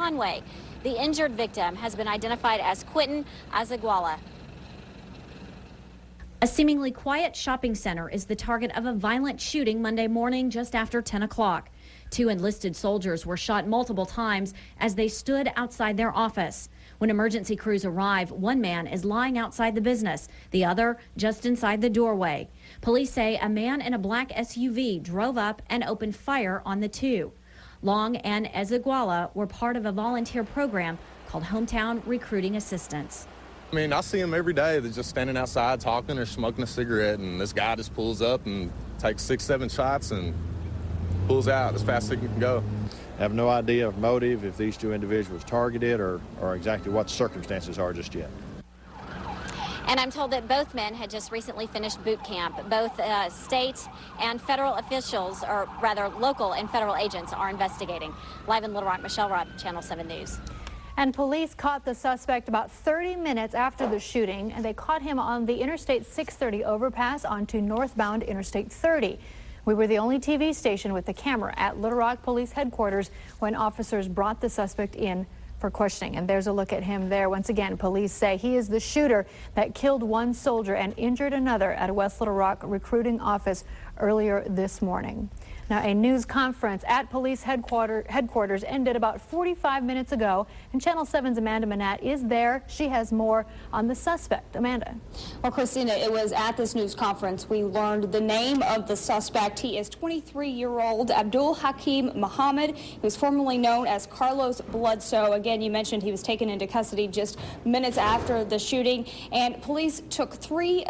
Conway. The injured victim has been identified as Quentin Azaguala. A seemingly quiet shopping center is the target of a violent shooting Monday morning just after 10 o'clock. 2 enlisted soldiers were shot multiple times as they stood outside their office. When emergency crews arrive, one man is lying outside the business, the other just inside the doorway. Police say a man in a black SUV drove up and opened fire on the 2. Long and Ezeguala were part of a volunteer program called Hometown Recruiting Assistance. I mean, I see them every day. They're just standing outside talking or smoking a cigarette, and this guy just pulls up and takes 6, 7 shots and pulls out as fast as he can go. I have no idea of motive, if these 2 individuals targeted or exactly what the circumstances are just yet. And I'm told that both men had just recently finished boot camp. Both state and federal officials, or rather local and federal agents, are investigating. Live in Little Rock, Michelle Robb, Channel 7 News. And police caught the suspect about 30 minutes after the shooting, and they caught him on the Interstate 630 overpass onto northbound Interstate 30. We were the only TV station with the camera at Little Rock Police Headquarters when officers brought the suspect in for questioning. And there's a look at him there. Once again, police say he is the shooter that killed one soldier and injured another at a West Little Rock recruiting office earlier this morning. Now, a news conference at police headquarters ended about 45 minutes ago, and Channel 7's Amanda Manat is there. She has more on the suspect. Amanda. Well, Christina, it was at this news conference we learned the name of the suspect. He is 23-year-old Abdul Hakim Muhammad. He was formerly known as Carlos Bledsoe. Again, you mentioned he was taken into custody just minutes after the shooting, and police took 3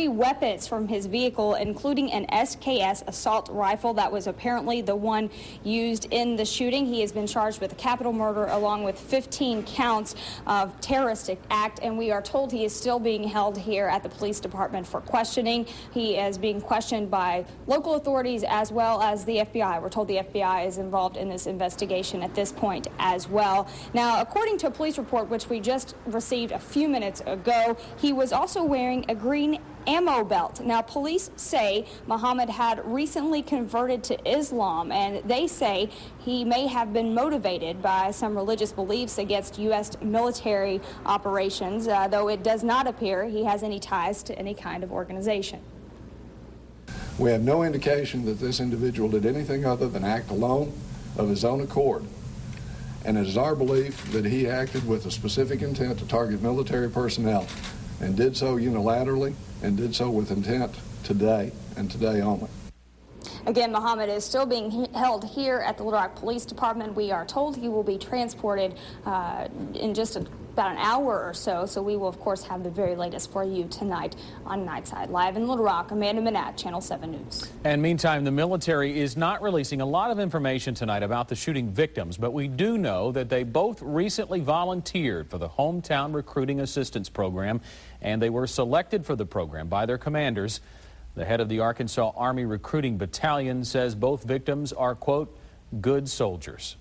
weapons from his vehicle, including an SKS assault rifle that was apparently the one used in the shooting. He has been charged with capital murder along with 15 counts of terroristic act, and we are told he is still being held here at the police department for questioning. He is being questioned by local authorities as well as the FBI. We're told the FBI is involved in this investigation at this point as well. Now, according to a police report which we just received a few minutes ago, he was also wearing a green ammo belt. Now, police say Muhammad had recently converted to Islam, and they say he may have been motivated by some religious beliefs against U.S. military operations, though it does not appear he has any ties to any kind of organization. We have no indication that this individual did anything other than act alone of his own accord. And it is our belief that he acted with a specific intent to target military personnel, and did so unilaterally, and did so with intent today, and today only. Again, Muhammad is still being held here at the Little Rock Police Department. We are told he will be transported in just about an hour or so. So we will, of course, have the very latest for you tonight on Nightside. Live in Little Rock, Amanda Manat, Channel 7 News. And meantime, the military is not releasing a lot of information tonight about the shooting victims, but we do know that they both recently volunteered for the Hometown Recruiting Assistance Program, and they were selected for the program by their commanders. The head of the Arkansas Army Recruiting Battalion says both victims are, quote, good soldiers.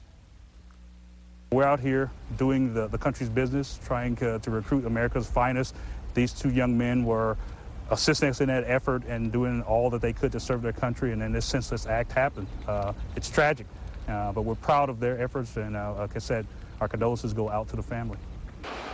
We're out here doing the country's business, trying to recruit America's finest. These 2 young men were assisting us in that effort and doing all that they could to serve their country, and in this senseless act happened. It's tragic, but we're proud of their efforts, and like I said, our condolences go out to the family.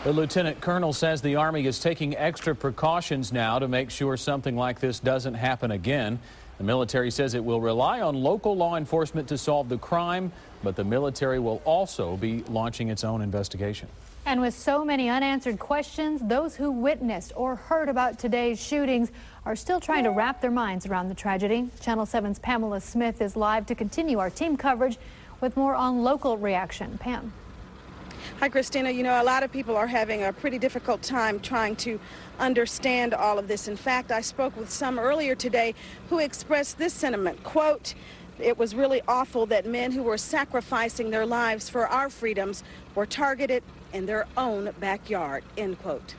The lieutenant colonel says the Army is taking extra precautions now to make sure something like this doesn't happen again. The military says it will rely on local law enforcement to solve the crime, but the military will also be launching its own investigation. And with so many unanswered questions, those who witnessed or heard about today's shootings are still trying to wrap their minds around the tragedy. Channel 7's Pamela Smith is live to continue our team coverage with more on local reaction. Pam. Hi, Christina. You know, a lot of people are having a pretty difficult time trying to understand all of this. In fact, I spoke with some earlier today who expressed this sentiment, quote, "It was really awful that men who were sacrificing their lives for our freedoms were targeted in their own backyard," end quote.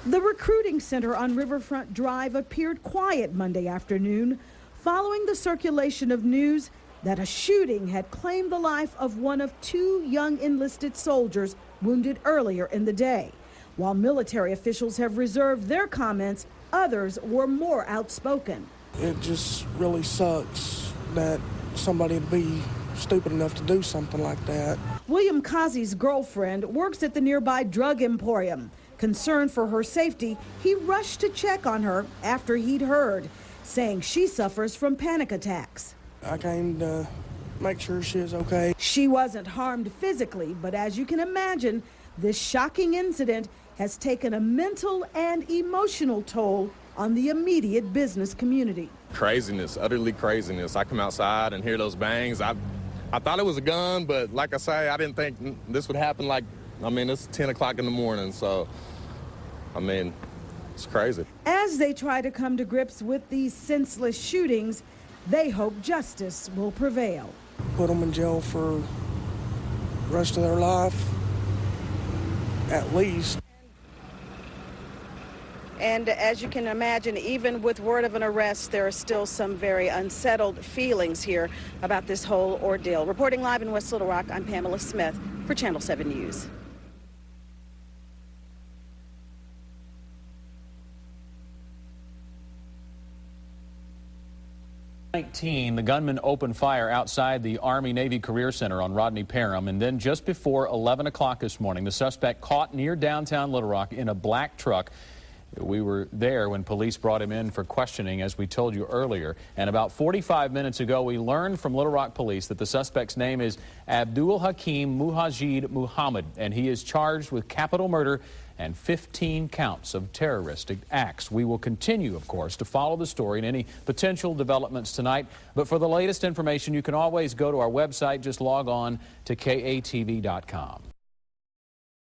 The recruiting center on Riverfront Drive appeared quiet Monday afternoon following the circulation of news that a shooting had claimed the life of one of 2 young enlisted soldiers wounded earlier in the day. While military officials have reserved their comments, others were more outspoken. It just really sucks that somebody would be stupid enough to do something like that. William Kazi's girlfriend works at the nearby drug emporium. Concerned for her safety, he rushed to check on her after he'd heard, saying she suffers from panic attacks. I came to make sure she is okay. She wasn't harmed physically, but as you can imagine, this shocking incident has taken a mental and emotional toll on the immediate business community. Craziness, utterly craziness. I come outside and hear those bangs. I thought it was a gun, but like I say, I didn't think this would happen. It's 10 o'clock in the morning, so, it's crazy. As they try to come to grips with these senseless shootings, they hope justice will prevail. Put them in jail for the rest of their life, at least. And as you can imagine, even with word of an arrest, there are still some very unsettled feelings here about this whole ordeal. Reporting live in West Little Rock, I'm Pamela Smith for Channel 7 News. The gunman opened fire outside the Army-Navy Career Center on Rodney Parham, and then just before 11 o'clock this morning, the suspect caught near downtown Little Rock in a black truck. We were there when police brought him in for questioning, as we told you earlier. And about 45 minutes ago, we learned from Little Rock police that the suspect's name is Abdul Hakim Mujahid Muhammad, and he is charged with capital murder and 15 counts of terroristic acts. We will continue, of course, to follow the story and any potential developments tonight. But for the latest information, you can always go to our website. Just log on to KATV.com.